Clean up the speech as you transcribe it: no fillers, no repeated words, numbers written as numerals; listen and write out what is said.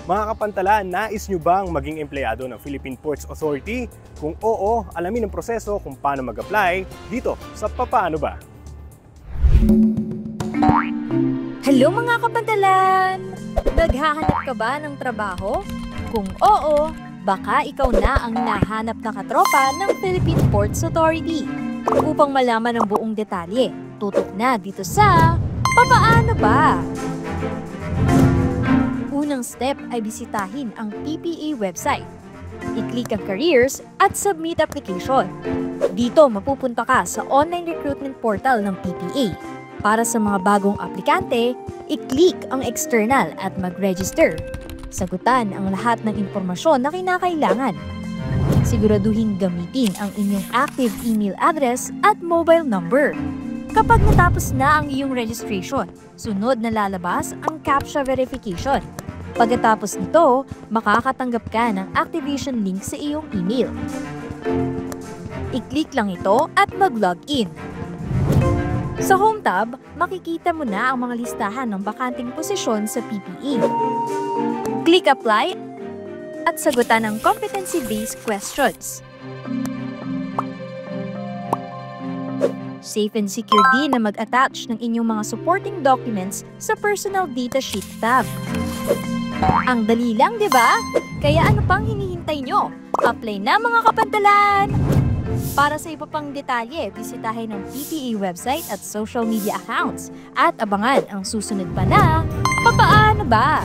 Mga kapantala, nais nyo bang maging empleyado ng Philippine Ports Authority? Kung oo, alamin ang proseso kung paano mag-apply dito sa Papaano Ba? Hello mga kapantalan! Naghahanap ka ba ng trabaho? Kung oo, baka ikaw na ang nahanap na katropa ng Philippine Ports Authority. Upang malaman ang buong detalye, tutok na dito sa Papaano Ba? Unang step ay bisitahin ang PPA website. I-click ang Careers at Submit Application. Dito mapupunta ka sa online recruitment portal ng PPA. Para sa mga bagong aplikante, i-click ang External at mag-register. Sagutan ang lahat ng impormasyon na kinakailangan. Siguraduhin gamitin ang inyong active email address at mobile number. Kapag natapos na ang iyong registration, sunod na lalabas ang CAPTCHA verification. Pagkatapos nito, makakatanggap ka ng activation link sa iyong email. I-click lang ito at mag-login. Sa Home tab, makikita mo na ang mga listahan ng bakanting posisyon sa PPA. Click Apply at sagutan ang competency-based questions. Safe and secure din na mag-attach ng inyong mga supporting documents sa Personal Data Sheet tab. Ang dali lang, di ba? Kaya ano pang hinihintay nyo? Apply na mga kapantalan! Para sa iba pang detalye, bisitahin ang PPA website at social media accounts at abangan ang susunod pa na Papaano Ba?